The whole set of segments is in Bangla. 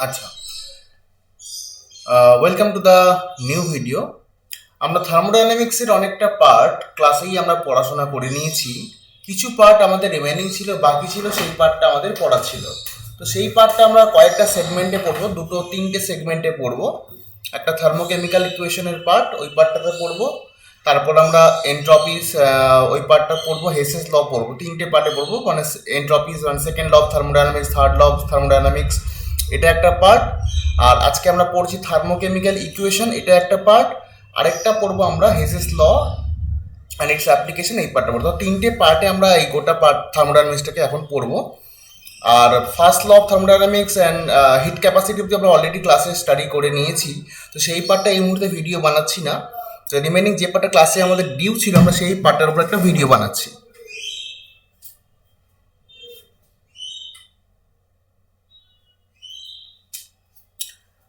আচ্ছা, welcome to the new video. আমরা থার্মোডাইনামিক্সের অনেকটা পার্ট ক্লাসেই আমরা পড়াশোনা করে নিয়েছি। কিছু পার্ট আমাদের রিমেনিং ছিল, বাকি ছিল, সেই পার্টটা আমাদের পড়া ছিল। তো সেই পার্টটা আমরা কয়েকটা সেগমেন্টে পড়বো, দুটো তিনটে সেগমেন্টে পড়বো। একটা থার্মোকেমিক্যাল ইকুয়েশনের পার্ট, ওই পার্টটাতে পড়বো। তারপর আমরা এন্ট্রপিস ওই পার্টটা পড়বো, হেসেস ল পড়বো। তিনটে পার্টে পড়বো, মানে এন্ট্রপিস, মানে second law of thermodynamics, third law of thermodynamics, এটা একটা পার্ট। আর আজকে আমরা পড়ছি থার্মোকেমিক্যাল ইকুয়েশন, এটা একটা পার্ট। আরেকটা পড়বো আমরা Hess's law and its application, এই পার্টটা পড়বো। তো তিনটে পার্টে আমরা এই গোটা পার্ট থার্মোডাইনামিক্সটাকে এখন পড়বো। আর first law of thermodynamics and heat capacity অব্দি আমরা অলরেডি ক্লাসে স্টাডি করে নিয়েছি। তো সেই পার্টটা এই মুহূর্তে ভিডিও বানাচ্ছি না। তো রিমেনিং যে পার্টটা ক্লাসে আমাদের ডিউ ছিল, আমরা সেই পার্টটার উপর একটা ভিডিও বানাচ্ছি।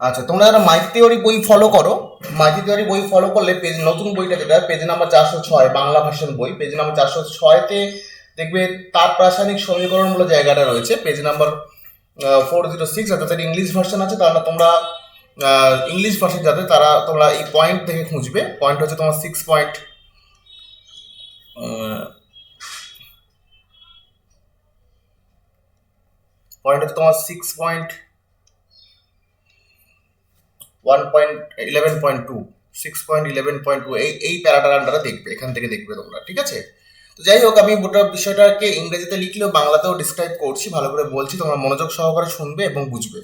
আচ্ছা, তোমরা যারা মাইক থিওরি বই ফলো করো, মাইক থিওরি বই ফলো করলে পেজ, নতুন বইটা যেটা পেজ নাম্বার 406, বাংলা ভার্সন বই, পেজ নাম্বার 406-তে দেখবে তাপ রাসায়নিক সমীকরণ বলে জায়গাটা রয়েছে। পেজ নাম্বার 406, অর্থাৎ ইংলিশ ভার্সন আছে, তাহলে তোমরা ইংলিশ ভার্সন যাতে তারা তোমরা এই পয়েন্ট থেকে খুঁজবে। পয়েন্ট হচ্ছে তোমার 6 পয়েন্ট, পয়েন্ট হচ্ছে তোমার 6.1.11.2, 6.11.2, এই প্যারাটার আন্ডারে দেখবে, এখান থেকে দেখবে তোমরা, ঠিক আছে? তো যাই হোক, আমি গোটা বিষয়টাকে ইংরেজিতে লিখলেও বাংলাতেও ডিসক্রাইব করছি, ভালো করে বলছি, তোমরা মনোযোগ সহকারে শুনবে এবং বুঝবে।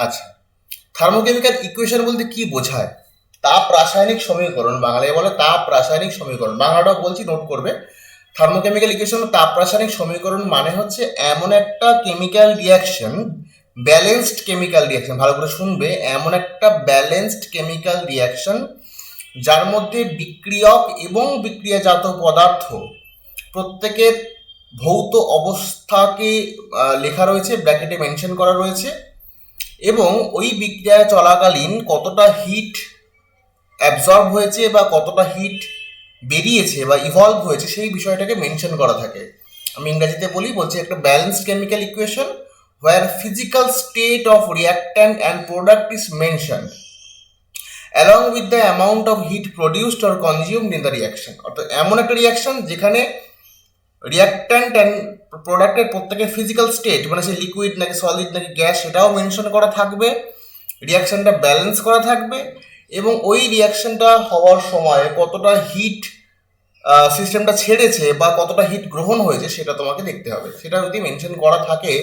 আচ্ছা, থার্মোকেমিক্যাল ইকুয়েশন বলতে কি বোঝায়? তাপ রাসায়নিক সমীকরণ, বাংলায় বলে তাপ রাসায়নিক সমীকরণ, বাংলাটাও বলছি, নোট করবে। থার্মোকেমিক্যাল ইকুয়েশন, তাপ রাসায়নিক সমীকরণ মানে হচ্ছে এমন একটা chemical reaction, balanced chemical reaction, ভালো করে শুনবে, এমন একটা ব্যালেন্সড কেমিক্যাল রিয়াকশন যার মধ্যে বিক্রিয়ক এবং বিক্রিয়াজাত পদার্থ প্রত্যেকের ভৌত অবস্থাকে লেখা রয়েছে, ব্র্যাকেটে মেনশন করা রয়েছে, এবং ওই বিক্রিয়া চলাকালীন কতটা হিট অ্যাবজর্ব হয়েছে বা কতটা হিট বেরিয়েছে বা ইভলভ হয়েছে সেই বিষয়টাকে মেনশন করা থাকে। আমি ইংরেজিতে বলছি একটা balanced chemical equation where physical state of reactant and product is mentioned along with the amount of heat produced or consumed in the reaction। অর্থাৎ এমন একটা রিয়াকশন যেখানে রিয়াক্ট্যান্ট অ্যান্ড প্রোডাক্টের প্রত্যেকের ফিজিক্যাল স্টেট, মানে সে লিকুইড নাকি সলিড নাকি গ্যাস, সেটাও মেনশন করা থাকবে, রিয়াকশনটা ব্যালেন্স করা থাকবে, এবং ওই রিয়াকশনটা হওয়ার সময় কতটা হিট সিস্টেমটা ছেড়েছে বা কতটা হিট গ্রহণ হয়েছে সেটা তোমাকে দেখতে হবে। সেটা যদি মেনশন করা থাকে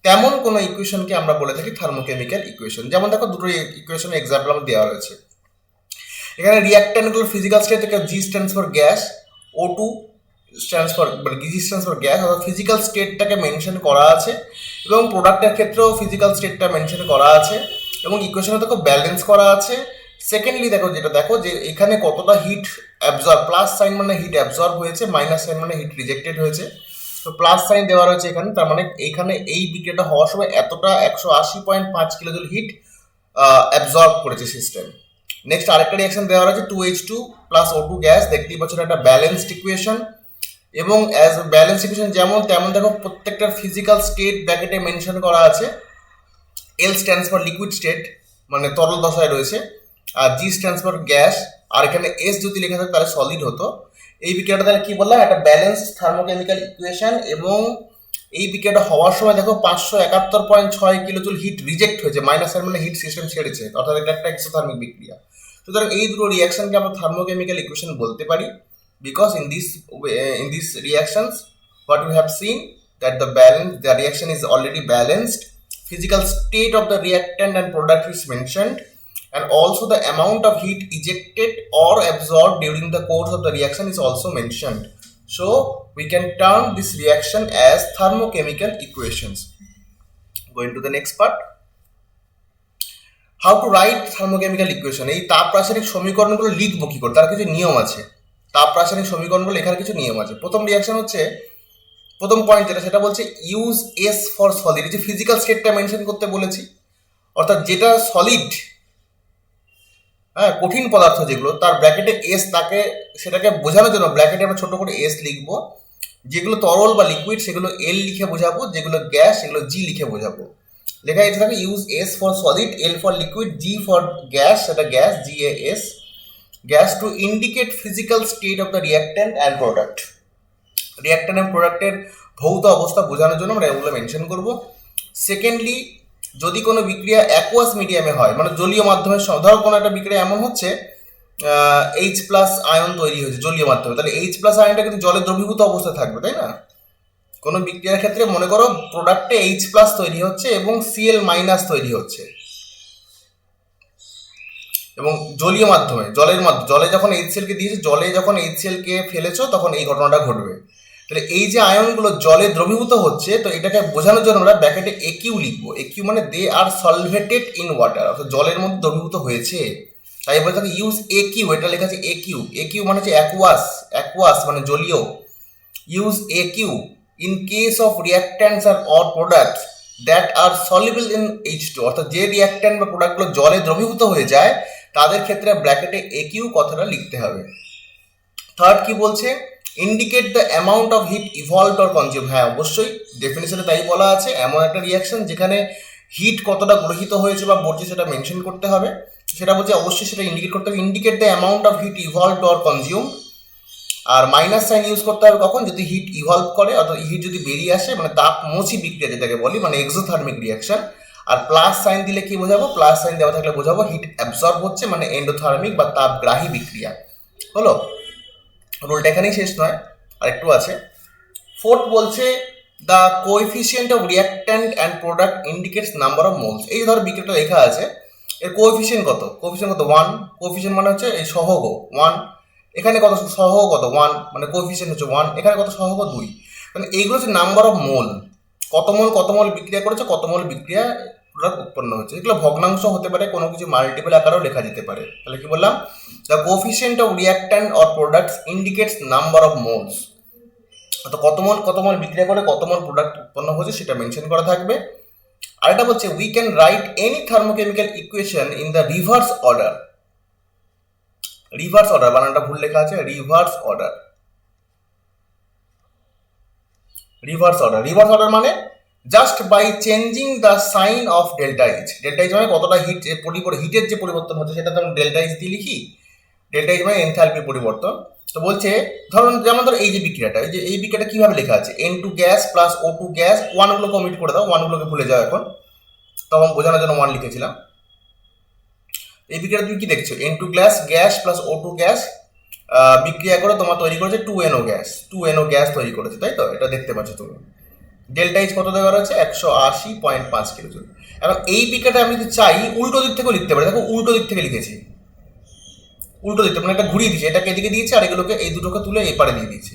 তেমন কোনো ইকুয়েশনকে আমরা বলে থাকি থার্মোকেমিক্যাল ইকুয়েশন। যেমন দেখো, দুটো ইকুয়েশনের এক্সাম্পল আমার দেওয়া রয়েছে এখানে। রিয়াক্ট্যান্টগুলোর ফিজিক্যাল স্টেট থেকে জি স্ট্যান্ডস ফর গ্যাস, ও টু স্ট্যান্ডস ফর, মানে জি স্ট্যান্ডস ফর গ্যাস, অর্থাৎ ফিজিক্যাল স্টেটটাকে মেনশন করা আছে, এবং প্রোডাক্টের ক্ষেত্রেও ফিজিক্যাল স্টেটটা মেনশন করা আছে, এবং ইকুয়েশনে দেখো ব্যালেন্স করা আছে। সেকেন্ডলি দেখো, যেটা দেখো যে এখানে কতটা হিট অ্যাবজর্ব, প্লাস সাইন মানে হিট অ্যাবজর্ব হয়েছে, মাইনাস সাইন মানে হিট রিজেক্টেড হয়েছে। তো প্লাস সাইন দেওয়া রয়েছে এখানে, তার মানে এইখানে এই বিক্রিয়াটা হওয়ার সময় এতটা 180.5 কিলোজুল হিট অ্যাবজর্ব করেছে সিস্টেম। নেক্সট আরেকটা রিয়াকশন দেওয়া রয়েছে 2H2 প্লাস O2 গ্যাস, দেখতেই পাচ্ছ একটা ব্যালেন্সড ইকুয়েশন, এবং অ্যাজ ব্যালেন্স ইকুয়েশন যেমন তেমন দেখো প্রত্যেকটার ফিজিক্যাল স্টেট ব্র্যাকেটে মেনশন করা আছে। এল স্ট্যান্ডস ফর লিকুইড স্টেট, মানে তরল দশায় রয়েছে, আর জি স্ট্যান্ডস ফর গ্যাস, আর এখানে এস যদি লেখা থাকে তাহলে সলিড হতো। এই বিক্রিয়াটা তাহলে কি বললাম, একটা ব্যালেন্সড থার্মোকেমিক্যাল ইকুয়েশন, এবং এই বিক্রিয়াটা হওয়ার সময় দেখো 571.6 কিলোজুল হিট রিজেক্ট হয়েছে, মাইনাস সাইন মানে হিট সিস্টেম ছেড়েছে, অর্থাৎ এটা একটা এক্সোথার্মিক বিক্রিয়া। সুতরাং এই দুটো রিয়াকশনকে আমরা থার্মোকেমিক্যাল ইকুয়েশন বলতে পারি, because in these reactions what we have seen that the reaction is already balanced, physical state of the reactant and product is mentioned, and also the amount of heat ejected or absorbed during the course of the reaction is also mentioned. So we can term this reaction as thermochemical equations. Going to the next part, how to write thermochemical equation। এই তাপ রাসায়নিক সমীকরণগুলো লিখবো কি করে, তার কিছু নিয়ম আছে। তাপ রাসায়নিক সমীকরণগুলো লেখার কিছু নিয়ম আছে। প্রথম রিয়াকশন হচ্ছে, প্রথম পয়েন্ট যেটা, সেটা বলছে ইউজ এস ফর সলিড। যে ফিজিক্যাল স্টেটটা মেনশন করতে বলেছি, অর্থাৎ যেটা সলিড, হ্যাঁ, কঠিন পদার্থ যেগুলো, তার ব্র্যাকেটে এস, তাকে সেটাকে বোঝানোর জন্য ব্র্যাকেটে আমরা ছোট করে এস লিখবো। যেগুলো তরল বা লিকুইড সেগুলো এল লিখে বোঝাবো, যেগুলো গ্যাস সেগুলো জি লিখে বোঝাবো। লেখা আছে থাকে use S for solid, L for liquid, G for gas, সেটা gas, G A S, gas to indicate physical state of the reactant and product. Reactant and প্রোডাক্টের ভৌত অবস্থা বোঝানোর জন্য আমরা এগুলো মেনশন করব। সেকেন্ডলি, যদি কোনো বিক্রিয়া অ্যাকোয়াস মিডিয়ামে হয়, মানে জলীয় মাধ্যমে, ধরো কোনো একটা বিক্রিয়া এমন হচ্ছে এইচ প্লাস আয়ন তৈরি হয়েছে জলীয় মাধ্যমে, তাহলে এইচ প্লাস আয়নটা কিন্তু জলে দ্রবীভূত অবস্থায় থাকবে, তাই না? কোনো বিক্রিয়ার ক্ষেত্রে মনে করো প্রোডাক্টে এইচ প্লাস তৈরি হচ্ছে এবং সিএল মাইনাস তৈরি হচ্ছে, এবং জলীয় মাধ্যমে, জলে যখন এইচসিএল কে দিয়েছে, জলে যখন এইচসিএল কে ফেলেছো তখন এই ঘটনাটা ঘটবে। তাহলে এই যে আয়নগুলো জলে দ্রবীভূত হচ্ছে, তো এটাকে বোঝানোর জন্য আমরা ব্র্যাকেটে একিউ লিখবো। একিউ মানে দে আর সলভেটেড ইন ওয়াটার, অর্থাৎ জলের মধ্যে দ্রবীভূত হয়েছে। তাই বলে থাকে ইউজ একিউ, এটা লেখা আছে একিউ। একিউ মানে হচ্ছে অ্যাকুয়াস, অ্যাকুয়াস মানে জলীয়। Use AQ in case of reactants আর or products that are soluble in H2, অর্থাৎ যে রিয়াক্ট্যান্ট বা প্রোডাক্টগুলো জলে দ্রবীভূত হয়ে যায় তাদের ক্ষেত্রে ব্র্যাকেটে একিউ কথাটা লিখতে হবে। থার্ড কি বলছে, indicate the amount of heat evolved or consume. হ্যাঁ, অবশ্যই ডেফিনেশনে তাই বলা আছে, এমন একটা রিয়াকশন যেখানে হিট কতটা গ্রহিত হয়েছে বা বর্জ্য সেটা মেনশন করতে হবে। সেটা বলছে অবশ্যই সেটা ইন্ডিকেট করতে হবে, indicate the amount of heat evolved or consume. আর মাইনাস সাইন ইউজ করতে হবে কখন, যদি হিট ইভলভ করে, অর্থাৎ হিট যদি বেরিয়ে আসে, মানে তাপমোচী বিক্রিয়া যেটাকে বলি, মানে এক্সোথার্মিক রিয়াকশন। আর প্লাস সাইন দিলে কি বোঝাবো, প্লাস সাইন দেওয়া থাকলে বোঝাবো হিট অ্যাবসর্ব হচ্ছে, মানে এন্ডোথার্মিক বা তাপগ্রাহী বিক্রিয়া। হলো, রুলটা এখানেই শেষ নয়, আর একটু আছে। ফোর্থ বলছে the coefficient of reactant and product indicates number of moles. এই ধর বিক্রিয়াটা লেখা আছে, এর কোএফিসিয়েন্ট কত, কোএফিসিয়েন্ট কত 1, কোএফিসিয়েন্ট মানে হচ্ছে এই সহগ 1, এখানে কত সহগ কত 1, মানে কোএফিসিয়েন্ট হচ্ছে 1, এখানে কত সহগ 2, মানে এইগুলো হচ্ছে নাম্বার অফ মোল, কত মোল বিক্রিয়া করেছে, কত মোল বিক্রিয়া প্রোডাক্ট উৎপন্ন হচ্ছে। এগুলো ভগ্নাংশ হতে পারে, কোনো কিছু মাল্টিপল আকারেও লেখা যেতে পারে। তাহলে কি বললাম, the coefficient of reactant or products indicates number of moles, তো কত মোল বিক্রিয়া করে কত মোল প্রোডাক্ট উৎপন্ন হচ্ছে সেটা মেনশন করা থাকবে। আর এটা বলছে we can write any thermochemical equation in the reverse order. Reverse order বানানটা ভুল লেখা আছে, রিভার্স অর্ডার। রিভার্স অর্ডার মানে just by changing the sign of delta H. Delta H মানে কতটা হিট, হিটের যে পরিবর্তন হচ্ছে সেটা তো আমরা ডেল্টা এইচ দিয়ে লিখি। ডেল্টা এইচ মানে এনথালপির পরিবর্তন। তো বলছে ধরুন, যেমন ধরো এই যে বিক্রিয়াটা, এই বিক্রিয়াটা কিভাবে লেখা আছে, N2 gas plus O2 gas, ওয়ানগুলোকে অমিট করে দাও, ওয়ানগুলোকে ভুলে যাও এখন, তখন বোঝানোর জন্য 1 লিখেছিলাম। এই বিক্রিয়াটা তুমি কি দেখছো, N2 gas plus O2 gas বিক্রিয়া করে তোমার তৈরি করেছে 2NO গ্যাস তৈরি করেছে, তাই তো? এটা দেখতে পাচ্ছ তুমি। ডেল্টা এইচ কত দেওয়া রয়েছে, 180.5 কিলোজুল। এবং এই বিক্রিয়াটা আমি যদি চাই উল্টো দিক থেকেও লিখতে পারি, দেখো উল্টো দিক থেকে লিখেছি, উল্টো দিতে মানে এটা ঘুরিয়ে দিয়েছে, এটাকে এদিকে দিয়েছে আর এগুলোকে এই দুটোকে তুলে এই পারে দিয়ে দিয়েছে।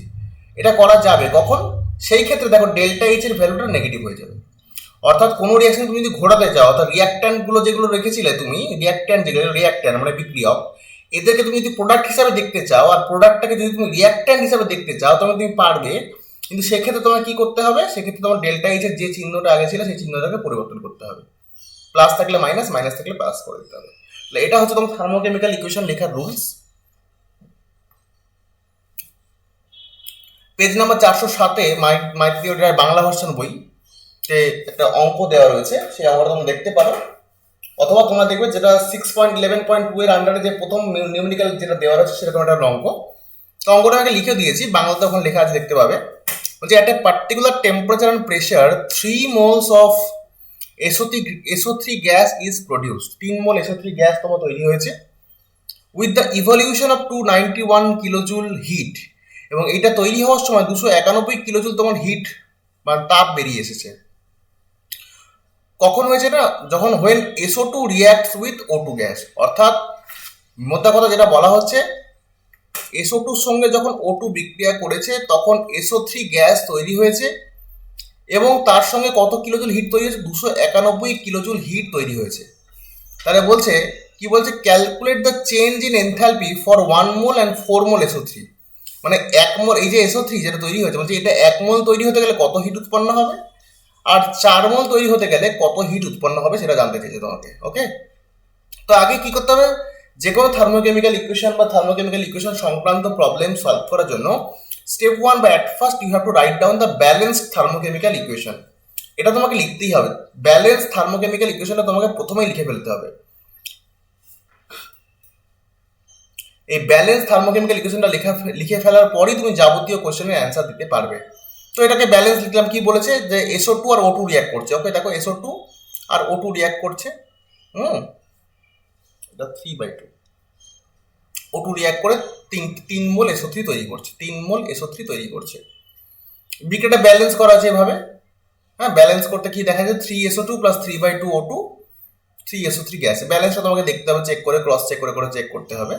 এটা করা যাবে কখন, সেই ক্ষেত্রে দেখো ডেল্টা এইচ এর ভ্যালুটা নেগেটিভ হয়ে যাবে। অর্থাৎ কোনো রিয়াকশন তুমি যদি ঘোরাতে চাও, অর্থাৎ রিয়াক্ট্যান্ট গুলো যেগুলো রেখেছিলে তুমি, রিয়াক্ট্যান্ট মানে বিক্রিয়ক, এদেরকে তুমি যদি প্রোডাক্ট হিসাবে দেখতে চাও আর প্রোডাক্টটাকে যদি তুমি রিয়াক্ট্যান্ট হিসাবে দেখতে চাও তবে তুমি পারবে, কিন্তু সেক্ষেত্রে তোমার কি করতে হবে, সেক্ষেত্রে তোমার ডেল্টা এইচ এর যে চিহ্নটা আগে ছিল সেই চিহ্নটাকে পরিবর্তন করতে হবে, প্লাস থাকলে মাইনাস, মাইনাস থাকলে প্লাস করে দিতে হবে। তাহলে এটা হচ্ছে তোমার থার্মোকেমিক্যাল ইকুয়েশন লেখার রুলস। পেজ নাম্বার 407-এ মাইক থিওরির বাংলা ভার্সন বইতে একটা অঙ্ক দেওয়া রয়েছে, সেই অঙ্কটা তোমরা দেখতে পারো, অথবা তোমরা দেখবে যেটা 6.11.2 এর আন্ডারে যে প্রথম নিউমেরিক্যাল যেটা দেওয়া রয়েছে সেরকম একটা অঙ্ক। তো অঙ্কটা আমি লিখে দিয়েছি, বাংলাতে ওখানে লেখা আছে, দেখতে পাবে। বলছে একটা particular temperature and pressure 3 moles of SO3 gas is produced. 3 mole SO3 gas তোমার তৈরি হয়েছে with the evolution of 291 kilojoule heat, এবং এটা তৈরি হওয়ার সময় 291 কিলোজুল তোমার হিট বা তাপ বেরিয়ে এসেছে। কখন হয়েছে না, যখন when SO2 reacts with O2 gas, অর্থাৎ মোদ্দা কথা যেটা বলা হচ্ছে, SO2 এর সঙ্গে যখন O2 বিক্রিয়া করেছে তখন SO3 গ্যাস তৈরি হয়েছে এবং তার সঙ্গে কত কিলোজুল হিট তৈরি হয়েছে, 291 কিলোজুল হিট তৈরি হয়েছে। তাহলে বলছে কি বলছে, calculate the change in enthalpy for 1 mole and 4 mole SO3, মানে 1 মোল এই যে SO3 যেটা তৈরি হয়েছে, বলছে এটা 1 মোল তৈরি হতে গেলে কত হিট উৎপন্ন হবে, আর 4 মোল তৈরি হতে গেলে কত হিট উৎপন্ন হবে সেটা জানতে চেয়েছে তোমাকে। ওকে, তো আগে কি করতে হবে, যে কোনো থার্মোকেমিক্যাল ইকুয়েশন বা থার্মোকেমিক্যাল ইকুয়েশন সংক্রান্ত প্রবলেম সলভ করার জন্য স্টেপ 1 বা at first you have to write down the balanced thermochemical equation. এটা তোমাকে লিখতেই হবে। ব্যালেন্স থার্মোকেমিক্যাল ইকুয়েশনটা তোমাকে প্রথমেই লিখে ফেলতে হবে। এই ব্যালেন্স থার্মোকেমিক্যাল ইকুয়েশনটা লিখে ফেলার পরই তুমি যাবতীয় কোশ্চেনের অ্যান্সার দিতে পারবে। তো এটাকে ব্যালেন্স লিখলাম, কি বলেছে যে SO2 আর O2 রিয়াক্ট করছে। ওকে, দেখো SO2 আর O2 রিয়াক্ট করছে। এটা 3/2 O2 রিয়াক্ট করে 3 মোল SO3 তৈরি করছে, 3 মোল SO3 তৈরি করছে। বিক্রিয়াটা ব্যালেন্স করা আছে এভাবে। হ্যাঁ, ব্যালেন্স করতে কি দেখা যায়, 3SO2 plus 3/2 O2, 3SO3 gas. ব্যালেন্সটা তোমাকে দেখতে হবে, চেক করে ক্রস চেক করে চেক করতে হবে।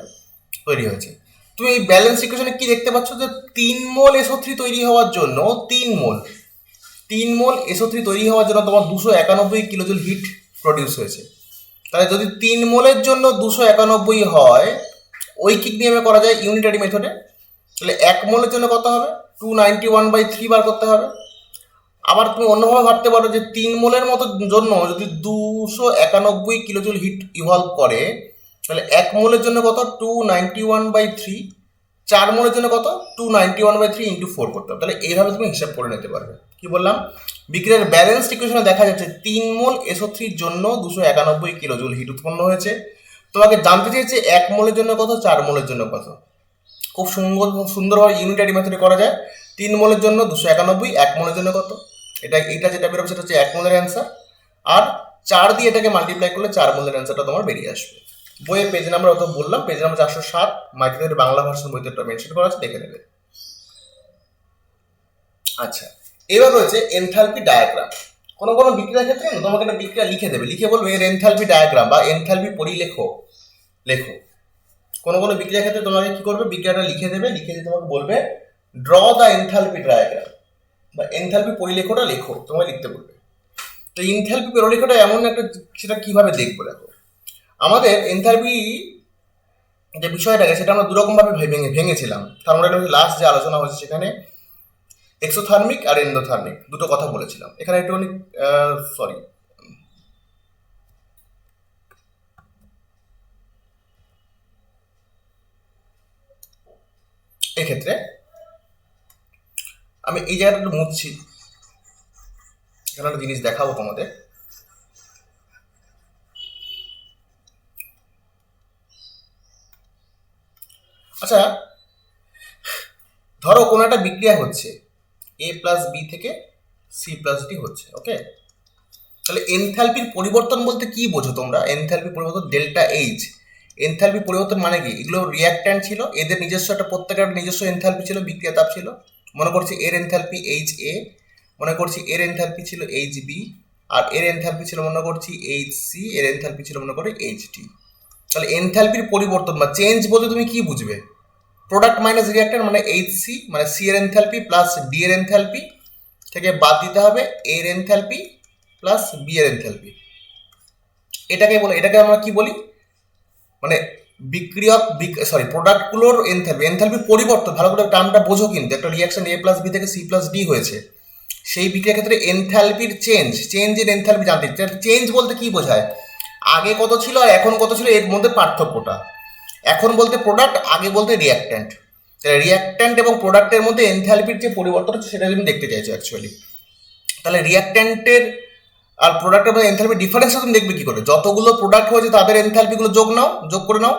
তৈরি হয়েছে। তুমি এই ব্যালেন্স ইকুয়েশনে কি দেখতে পাচ্ছ যে 3 মোল SO3 তৈরি হওয়ার জন্য 3 মোল SO3 তৈরি হওয়ার জন্য তোমার 291 কিলোজুল হিট প্রডিউস হয়েছে। তাহলে যদি 3 মোলের জন্য 291 হয়, ঐকিক নিয়মে করা যায় ইউনিটারি মেথডে, তাহলে 1 মোলের জন্য কত হবে, 291/3 বার করতে হবে। আবার তুমি অন্যভাবে ভাবতে পারো যে 3 মোলের মতো জন্য যদি 291 কিলোজুল হিট ইভলভ করে, তাহলে 1 মোলের জন্য কত, 291/3, 4 মোলের জন্য কত, 291/3 ইন্টু 4 করতে হবে। তাহলে এইভাবে তুমি হিসাব করে নিতে পারবে। কি বললাম, বিক্রিয়ার ব্যালেন্স ইকুয়েশনে দেখা যাচ্ছে 3 মোল SO3 এর জন্য 291 কিলোজুল হিট উৎপন্ন হয়েছে। তোমাকে জানতে চেয়েছে 1 মোলের জন্য কত, 4 মোলের জন্য কত। খুব সুন্দরভাবে ইউনিটারি মেথডে করা যায়। 3 মোলের জন্য 291, 1 মোলের জন্য কত, এইটা যেটা বেরোবে সেটা হচ্ছে 1 মোলের অ্যান্সার। আর 4 দিয়ে এটাকে মাল্টিপ্লাই করলে 4 মোলের অ্যান্সারটা তোমার বেরিয়ে আসবে। বইয়ের পেজ নাম্বার অত বললাম, page number 407, microwave Bangla version বইতে একটা মেনশন করা আছে, দেখে নেবে। আচ্ছা, এবার রয়েছে এনথালপি ডায়াগ্রাম। কোনো বিক্রিয়ার ক্ষেত্রে তোমাকে একটা বিক্রিয়া লিখে দেবে, লিখে বলবে এর এনথালপি ডায়াগ্রাম বা এনথালপি পরিলেখো লেখো। কোনো বিক্রিয়ার ক্ষেত্রে তোমাকে কি করবে, বিক্রিয়াটা লিখে দেবে, লিখে দিয়ে তোমাকে বলবে ড্র দ্য এনথালপি ডায়াগ্রাম বা এনথালপি পরিলেখটা লেখো, তোমাকে লিখতে বলবে। তো এনথালপি পরিলেখটা এমন একটা, সেটা কিভাবে দেখবো, দেখো আমাদের এনথালপি যে বিষয়টাকে সেটা আমরা দুরকম ভাবে ভেঙেছিলাম। থার্মোডাইনামিক্স লাস্ট যে আলোচনা হয়েছে সেখানে এক্সোথার্মিক আর এন্ডোথার্মিক দুটো কথা বলেছিলাম। এখানে একটুখানি সরি, এক্ষেত্রে আমি এই জায়গাটা একটু মুছছি, এখানে একটা জিনিস দেখাবো তোমাদের। আচ্ছা, ধরো কোনো একটা বিক্রিয়া হচ্ছে, A+B থেকে C+D হচ্ছে। ওকে, তাহলে এনথালপির পরিবর্তন বলতে কি বোঝো তোমরা? এনথালপি পরিবর্তন ডেল্টা এইচ। এনথালপি পরিবর্তন মানে কি, এগুলো রিয়াক্ট্যান্ট ছিল, এদের নিজস্ব একটা প্রত্যেকের নিজস্ব এনথালপি ছিল, বিক্রিয়া তাপ ছিল। মনে করছি এর এনথালপি HA, মনে করছি এর এনথালপি ছিল HB, আর এর এনথালপি ছিল মনে করছি HC, এর এনথালপি ছিল মনে করি HT। তাহলে এনথালপির পরিবর্তন বা চেঞ্জ বলতে তুমি কি বুঝবে? প্রোডাক্ট মাইনাস রিয়াক্ট্যান্ট মানে HC, মানে সি এর এনথালপি প্লাস ডি এর এনথালপি থেকে বাদ দিতে হবে এর এনথালপি প্লাস বি এর এনথালপি। এটাকে আমরা কি বলি, মানে বিক্রিয়ক প্রোডাক্টগুলোর এনথালপি পরিবর্তন। ভালো করে টার্মটা বোঝো, কিন্তু একটা রিয়াকশন A+B থেকে C+D হয়েছে, সেই বিক্রিয়ার ক্ষেত্রে এনথালপির চেঞ্জ ইন এনথালপি জানতে। চেঞ্জ বলতে কি বোঝায়, আগে কত ছিল আর এখন কত ছিল, এর মধ্যে পার্থক্যটা। এখন বলতে প্রোডাক্ট, আগে বলতে রিয়াক্ট্যান্ট। রিয়াক্ট্যান্ট এবং প্রোডাক্টের মধ্যে এনথালপির যে পরিবর্তন হচ্ছে সেটা তুমি দেখতে চাইছো অ্যাকচুয়ালি। তাহলে রিয়াক্ট্যান্টের আর প্রোডাক্টের মধ্যে এনথালপি ডিফারেন্সটা তুমি দেখবে কি করে, যতগুলো প্রোডাক্ট হয়েছে তাদের এনথালপিগুলো যোগ করে নাও,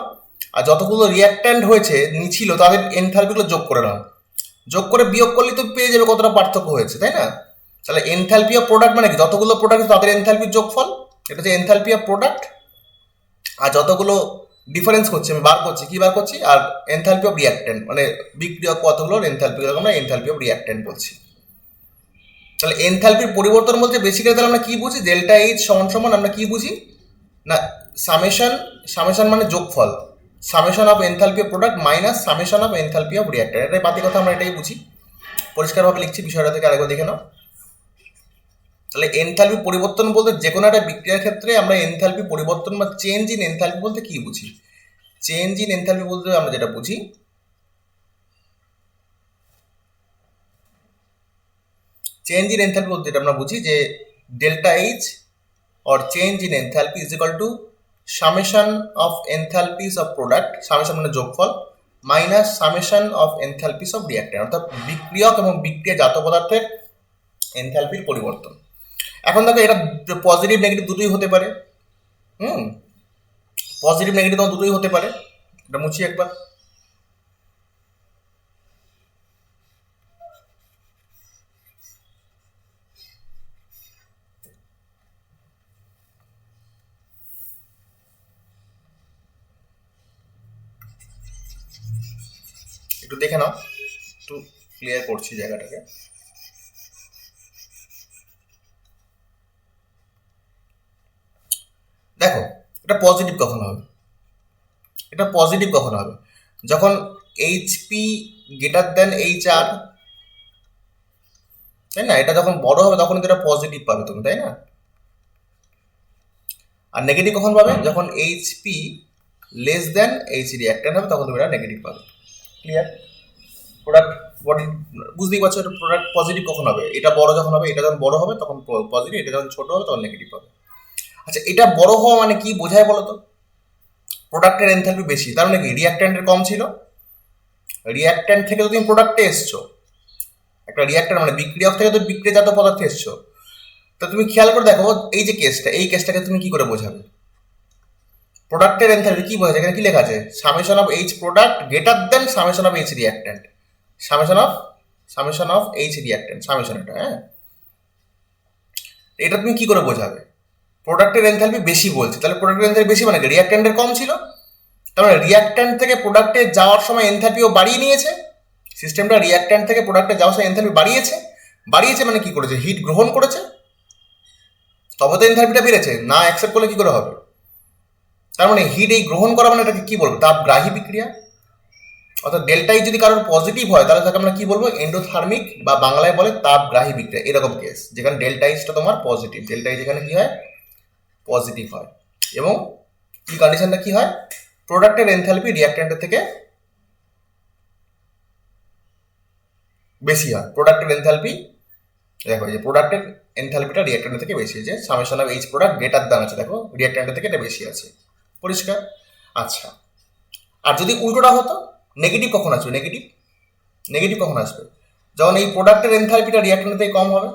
আর যতগুলো রিয়াক্ট্যান্ট হয়েছে ছিল তাদের এনথালপিগুলো যোগ করে নাও। যোগ করে বিয়োগ করলে তো পেয়ে যাবে কতটা পার্থক্য হয়েছে, তাই না? তাহলে এনথালপি অফ প্রোডাক্ট মানে কি, যতগুলো প্রোডাক্ট তাদের এনথালপির যোগফল, এটা হচ্ছে এনথালপি অফ প্রোডাক্ট। আর যতগুলো ডিফারেন্স করছি আমি বার করছি, আর এনথালপি অফ রিয়াক্ট্যান্ট মানে বিক্রিয়ক কতগুলোর এনথালপিগুলো আমরা এনথালপি অফ রিয়াক্ট্যান্ট বলছি। তাহলে এনথালপির পরিবর্তন বলতে বেসিক্যালি তাহলে আমরা কি বুঝি, ডেল্টা এইচ সমান আমরা কি বুঝি না, সামেশন মানে যোগফল, summation of enthalpy of product minus summation of enthalpy of reactant. এটাই বাতি কথা, আমরা এটাই বুঝি। পরিষ্কারভাবে লিখছি, বিষয়টা থেকে আরেকবার দেখে নাও। তাহলে এনথালপি পরিবর্তন বলতে যে কোনো একটা বিক্রিয়ার ক্ষেত্রে আমরা এনথালপি পরিবর্তন বা চেঞ্জ ইন এনথালপি বলতে কি বুঝি? চেঞ্জ ইন এনথালপি বলতে আমরা যেটা বুঝি, চেঞ্জ ইন এনথালপি বলতে যেটা আমরা বুঝি যে delta H or change in enthalpy is equal to summation of enthalpies of product, summation মানে যোগফল, minus summation of enthalpies of reactant, অর্থাৎ বিক্রিয়ক এবং বিক্রিয়াজাত পদার্থের এনথ্যালপির পরিবর্তন। এখন দেখো এটা পজিটিভ নেগেটিভ দুটোই হতে পারে, পজিটিভ নেগেটিভ দুটোই হতে পারে। এটা মুছি একবার। একটু দেখে নাও, একটু ক্লিয়ার করছি জায়গাটাকে। দেখো এটা পজিটিভ কখন হবে, এটা পজিটিভ কখন হবে যখন এইচপি গ্রেটার দেন এইচআর, তাই না? এটা যখন বড় হবে তখন এটা পজিটিভ পাবে তুমি, তাই না? আর নেগেটিভ কখন পাবে? যখন HP less than H reactant হবে তখন তুমি এটা নেগেটিভ পাবে। ক্লিয়ার? প্রোডাক্ট বডি বুঝতেই পারছো এটা প্রোডাক্ট পজিটিভ কখন হবে, এটা বড় যখন হবে, এটা যখন বড় হবে তখন পজিটিভ, এটা যখন ছোট হবে তখন নেগেটিভ হবে। আচ্ছা, এটা বড় হওয়া মানে কি বোঝায় বলো তো? প্রোডাক্টের এনথালপি বেশি, তার মানে কি রিঅ্যাক্ট্যান্টের কম ছিল, রিঅ্যাক্ট্যান্ট থেকে তো তুমি প্রোডাক্টে এসছো, একটা রিঅ্যাক্ট্যান্ট মানে বিক্রিয়ক থেকে তো বিক্রিয়াজাত পদার্থে এসছো। তো তুমি খেয়াল করে দেখো এই যে কেসটা, এই কেসটাকে তুমি কি করে বোঝাবে? প্রোডাক্টের এনথালপি কি বোঝাচ্ছে? এখানে কি লেখা আছে? Summation of H product greater than summation of H reactant, summation of H reactant, summation এটা, হ্যাঁ। এটা তুমি কি করে বোঝাবে? প্রোডাক্টের এনথালপি বেশি বলছে, তাহলে প্রোডাক্টের এনথালপি বেশি মানে কি রিঅ্যাক্ট্যান্টের কম ছিল, তার মানে রিঅ্যাক্ট্যান্ট থেকে প্রোডাক্টে যাওয়ার সময় এনথালপিও বাড়িয়ে নিয়েছে সিস্টেমটা, রিঅ্যাক্ট্যান্ট থেকে প্রোডাক্টে যাওয়ার সময় এনথালপি বাড়িয়েছে মানে কি করেছে? হিট গ্রহণ করেছে, তবে তো এনথালপিটা বেড়েছে, না অ্যাকসেপ্ট করলে কি করে হবে? তার মানে হিট এই গ্রহণ করা মানে এটাকে কি বলবো? তাপগ্রাহী বিক্রিয়া। অর্থাৎ ডেল্টা যদি কারোর পজিটিভ হয় তাহলে তাকে আমরা কি বলবো? এন্ডোথার্মিক, বা বাংলায় বলে তাপগ্রাহী বিক্রিয়া। এরকম কেস যেখানে ডেল্টা ইজটা তোমার পজিটিভ, ডেল্টা ইজ যেখানে কি হয়? পজিটিভ হয়। এবং কি কন্ডিশনটা কি হয়? প্রোডাক্টের এনথালপি রিঅ্যাক্ট্যান্টের থেকে বেশি হয়। প্রোডাক্টের এনথালপি দেখো, এই যে প্রোডাক্টের এনথালপিটা রিঅ্যাক্ট্যান্টের থেকে বেশি, যে summation of H product greater দান আছে, দেখো রিঅ্যাক্ট্যান্টের থেকে এটা বেশি আছে। পরিষ্কার? আচ্ছা, আর যদি উল্টোটা হতো, নেগেটিভ কখন আসবে? নেগেটিভ কখন আসবে? যখন এই প্রোডাক্টের এনথালপিটা রিঅ্যাক্ট্যান্টের থেকে কম হবে,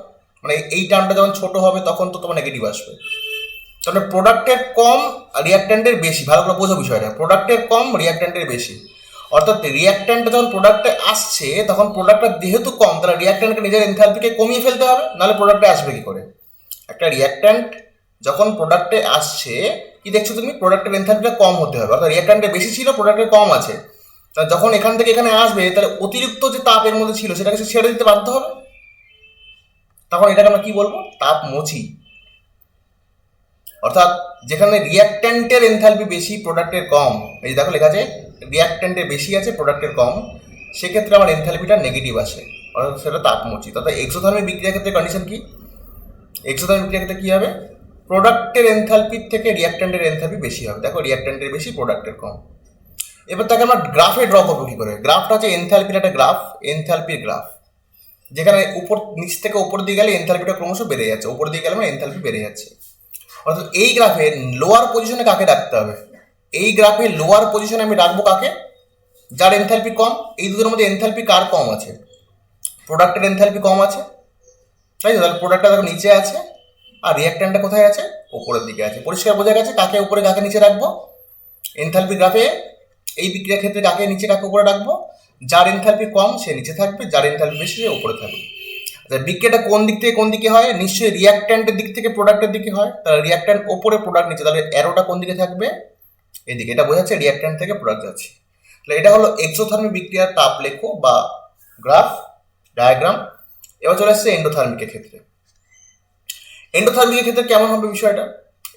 মানে এই টার্মটা যখন ছোট হবে তখন তো তোমার নেগেটিভ আসবে। তাহলে প্রোডাক্টের কম রিঅ্যাক্ট্যান্টের বেশি, ভালো করে বোঝো বিষয়টা, প্রোডাক্টের কম রিঅ্যাক্ট্যান্টের বেশি। অর্থাৎ রিঅ্যাক্ট্যান্টটা যখন প্রোডাক্টে আসছে তখন প্রোডাক্টটা যেহেতু কম, তাহলে রিঅ্যাক্ট্যান্টকে নিজের এনথালপিকে কমিয়ে ফেলতে হবে, নাহলে প্রোডাক্টে আসবে কি করে? একটা রিঅ্যাক্ট্যান্ট যখন প্রোডাক্টে আসছে, কি দেখছো তুমি? প্রোডাক্টের এনথালপিটা কম হতে হবে, অর্থাৎ রিঅ্যাক্ট্যান্টে বেশি ছিল, প্রোডাক্টে কম আছে। তাহলে যখন এখান থেকে এখানে আসবে তাহলে অতিরিক্ত যে তাপ এর মধ্যে ছিল সেটাকে সে ছেড়ে দিতে বাধ্য হবে, তখন এটাকে আমরা কি বলবো? তাপমোচী। অর্থাৎ যেখানে রিঅ্যাক্ট্যান্টের এনথালপি বেশি, প্রোডাক্টের কম, এই দেখো লেখা আছে রিঅ্যাক্ট্যান্টের বেশি আছে, প্রোডাক্টের কম, সেক্ষেত্রে আমার এনথালপিটা নেগেটিভ আসে, অর্থাৎ সেটা তাপমোচী। অর্থাৎ এক্সোথার্মিক বিক্রিয়ার ক্ষেত্রে কন্ডিশন কি? এক্সোথার্মিক বিক্রিয়ার ক্ষেত্রে কি হবে? প্রোডাক্টের এনথালপির থেকে রিঅ্যাক্ট্যান্টের এনথালপি বেশি হবে। দেখো রিঅ্যাক্ট্যান্টের বেশি, প্রোডাক্টের কম। এবার তাকে আমরা গ্রাফে ড্র করবো কি করে? গ্রাফটা হচ্ছে এনথালপির একটা গ্রাফ, এনথালপির গ্রাফ, যেখানে উপর নিচ থেকে উপর দিকে গেলে এনথালপিটা ক্রমশ বেড়ে যাচ্ছে, উপর দিকে গেলে মানে এনথালপি বেড়ে যাচ্ছে। অর্থাৎ এই গ্রাফে লোয়ার পজিশনে কাকে রাখতে হবে? এই গ্রাফে লোয়ার পজিশনে আমি রাখবো কাকে? যার এনথালপি কম। এই দুটোর মধ্যে এনথালপি কার কম আছে? প্রোডাক্টের এনথালপি কম আছে, তাই তো? তাহলে প্রোডাক্টটা দেখো নিচে আছে, আর রিঅ্যাক্ট্যান্টটা কোথায় আছে? উপরের দিকে আছে। পরিষ্কার বোঝা গেছে কাকে উপরে কাকে নিচে রাখবো? এনথালপি গ্রাফে এই বিক্রিয়ার ক্ষেত্রে কাকে নিচে কাকে উপরে রাখবো? যার এনথালপি কম সে নিচে থাকবে, যার এনথালপি বেশি সে উপরে থাকবে। বিক্রিয়াটা কোন দিক থেকে কোন দিকে হয়? নিশ্চয়ই রিঅ্যাক্ট্যান্টের দিক থেকে প্রোডাক্টের দিকে হয়, তাহলে রিঅ্যাক্ট্যান্ট ওপরে, প্রোডাক্ট নিচে, তাহলে অ্যারোটা কোন দিকে থাকবে? এদিকে। এটা বোঝাচ্ছে রিঅ্যাক্ট্যান্ট থেকে প্রোডাক্ট যাচ্ছে। তাহলে এটা হলো এক্সোথার্মিক বিক্রিয়ার তাপ লেখ বা গ্রাফ ডায়াগ্রাম। এবার চলে আসছে এন্ডোথার্মিকের ক্ষেত্রে। এন্ডোথার্মিকের ক্ষেত্রে কেমন হবে বিষয়টা?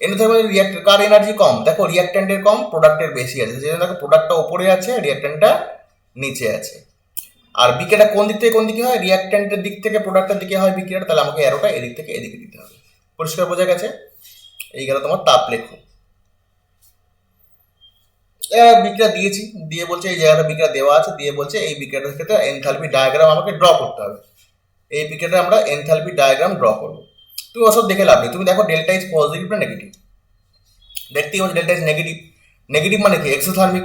এন্ডোথার্মিক রিঅ্যাক্টর কার এনার্জি কম? দেখো রিঅ্যাক্ট্যান্টের কম, প্রোডাক্টের বেশি আছে, সেই জন্য দেখো প্রোডাক্টটা ওপরে আছে, রিঅ্যাক্ট্যান্টটা নিচে আছে। আর বিক্রিয়াটা কোন দিক থেকে কোন দিকে হয়? রিঅ্যাক্ট্যান্টের দিক থেকে প্রোডাক্টের দিকে হয় বিক্রিয়াটা, তাহলে আমাকে অ্যারোটা এদিক থেকে এদিকে দিতে হবে। পরিষ্কার বোঝা গেছে? এই গেল তোমার তাপ লেখ। বিক্রিয়া দিয়েছি, দিয়ে বলছে এই জায়গাটা বিক্রিয়া দেওয়া আছে, দিয়ে বলছে এই বিক্রিয়াটার ক্ষেত্রে এনথালপি ডায়াগ্রাম আমাকে ড্র করতে হবে। এই বিক্রিয়াটা আমরা এনথালপি ডায়াগ্রাম ড্র করবো। তুমি ওসব দেখে লাভ নেই, তুমি দেখো ডেল্টা ইজ পজিটিভ না নেগেটিভ। দেখতেই হচ্ছে ডেল্টা ইজ নেগেটিভ। নেগেটিভ মানে কি? এক্সোথার্মিক।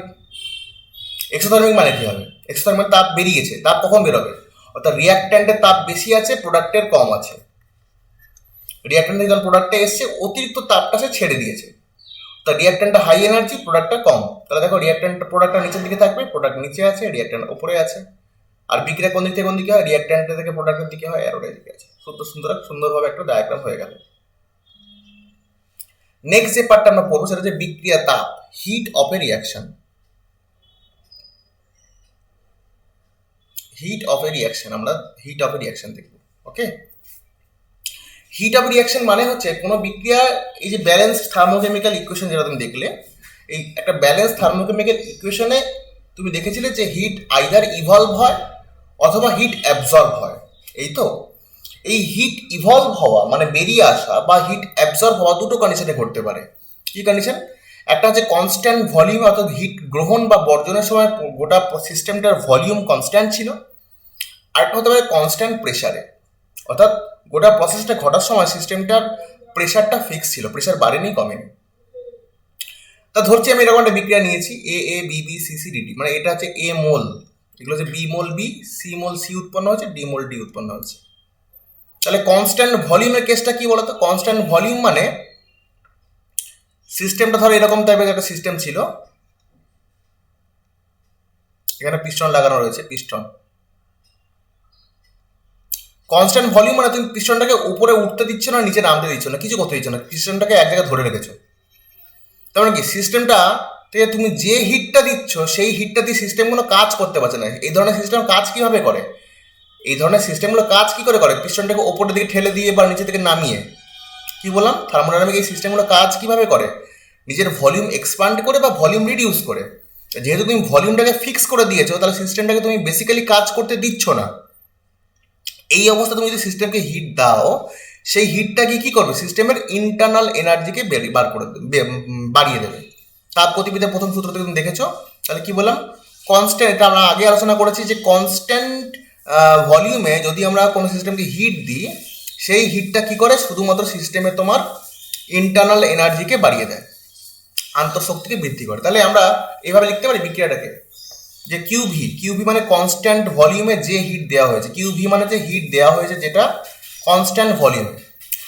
এক্সোথার্মিক মানে কি হবে? এক্সোথার্মিক মানে তাপ বেরিয়েছে। তাপ কখন বেরোবে? অর্থাৎ রিয়াক্ট্যান্টের তাপ বেশি আছে, প্রোডাক্টের কম আছে। রিয়াক্ট্যান্ট যখন প্রোডাক্টে এসছে, অতিরিক্ত তাপটা সে ছেড়ে দিয়েছে। তা রিয়াক্ট্যান্টটা হাই এনার্জি, প্রোডাক্টটা কম। তাহলে দেখো রিয়াক্ট্যান্ট প্রোডাক্টটা নিচের দিকে থাকবে, প্রোডাক্ট নিচে আছে, রিয়াক্ট্যান্ট উপরে আছে। আর বিক্রিয়া কোন দিক থেকে কোন দিকে হয়? রিয়াক্ট্যান্ট থেকে প্রোডাক্টের দিকে হয়, অ্যারোটার দিকে আছে। সুন্দরভাবে একটা ডায়াগ্রাম হয়ে গেল। নেক্সট যে পার্টটা আমরা পড়বো সেটা হচ্ছে বিক্রিয়া তাপ, heat of a reaction. Heat of a reaction, আমরা হিট অফ এ রিয়াকশন দেখব। ওকে, হিট অফ রিয়াকশন মানে হচ্ছে কোনো বিক্রিয়া, এই যে ব্যালেন্স থার্মোকেমিক্যাল ইকুয়েশন যেটা তুমি দেখলে, এই একটা ব্যালেন্স থার্মোকেমিক্যাল ইকুয়েশনে তুমি দেখেছিলে যে হিট আইদার ইভলভ হয় অথবা হিট অ্যাবজর্ব হয়। এই তো, এই হিট ইভলভ হওয়া মানে বেরিয়ে আসা বা হিট অ্যাবজর্ব হওয়া দুটো কন্ডিশনে ঘটতে পারে। কি কন্ডিশন? একটা হচ্ছে কনস্ট্যান্ট ভলিউম, অর্থাৎ হিট গ্রহণ বা বর্জনের সময় গোটা সিস্টেমটার ভলিউম কনস্ট্যান্ট ছিল। আরেকটা হতে পারে কনস্ট্যান্ট প্রেসারে, অর্থাৎ গোটা প্রসেসটা ঘটার সময় সিস্টেমটার প্রেসারটা ফিক্স ছিল, প্রেসার বাড়েনি কমেনি। তা ধরছি আমি এরকম একটা বিক্রিয়া নিয়েছি, A B B C C D D, মানে এটা হচ্ছে এ মোল, এগুলো হচ্ছে B mole B, C mole C উৎপন্ন হচ্ছে, ডি মোল ডি উৎপন্ন হচ্ছে। তাহলে কনস্ট্যান্ট ভলিউমের কেসটা কি বলতো? কনস্ট্যান্ট ভলিউম মানে সিস্টেমটা ধরো এরকম টাইপের একটা সিস্টেম ছিল, এখানে পিস্টন লাগানো রয়েছে, পিস্টন। কনস্ট্যান্ট ভলিউম মানে তুমি পিস্টনটাকে উপরে উঠতে দিচ্ছ না, নিচে নামতে দিচ্ছ না, কিছু করতে দিচ্ছ না, পিস্টনটাকে এক জায়গায় ধরে রেখেছো। তার মানে কি সিস্টেমটা থেকে তুমি যে হিটটা দিচ্ছ সেই হিটটা দিয়ে সিস্টেমগুলো কাজ করতে পারছে না। এই ধরনের সিস্টেম কাজ কিভাবে করে? এই ধরনের সিস্টেমগুলো কাজ কি করে পিস্টনটাকে ওপরের দিকে ঠেলে দিয়ে বা নিচে থেকে নামিয়ে। কি বললাম? থার্মোডাইনামিক এই সিস্টেমগুলো কাজ কিভাবে করে? নিজের ভলিউম এক্সপান্ড করে বা ভলিউম রিডিউস করে। যেহেতু তুমি ভলিউমটাকে ফিক্স করে দিয়েছো, তাহলে সিস্টেমটাকে তুমি বেসিক্যালি কাজ করতে দিচ্ছ না। এই অবস্থা তুমি যদি সিস্টেমকে হিট দাও, সেই হিটটাকে কি করবে? সিস্টেমের ইন্টারনাল এনার্জিকে বাড়িয়ে দেবে। তাপ গতিবিদ্যার প্রথম সূত্র থেকে তুমি দেখেছো। তাহলে কি বললাম? কনস্ট্যান্ট, এটা আমরা আগে আলোচনা করেছি যে কনস্ট্যান্ট ভলিউমে যদি আমরা কোনো সিস্টেমকে হিট দিই, সেই হিটটা কি করে? শুধুমাত্র সিস্টেমে তোমার ইন্টারনাল এনার্জিকে বাড়িয়ে দেয়, আন্তঃশক্তিকে বৃদ্ধি করে। তাহলে আমরা এভাবে লিখতে পারি বিক্রিয়াটাকে যে কিউভি মানে কনস্ট্যান্ট ভলিউমে যে হিট দেওয়া হয়েছে। কিউভি মানে যে হিট দেওয়া হয়েছে যেটা কনস্ট্যান্ট ভলিউমে।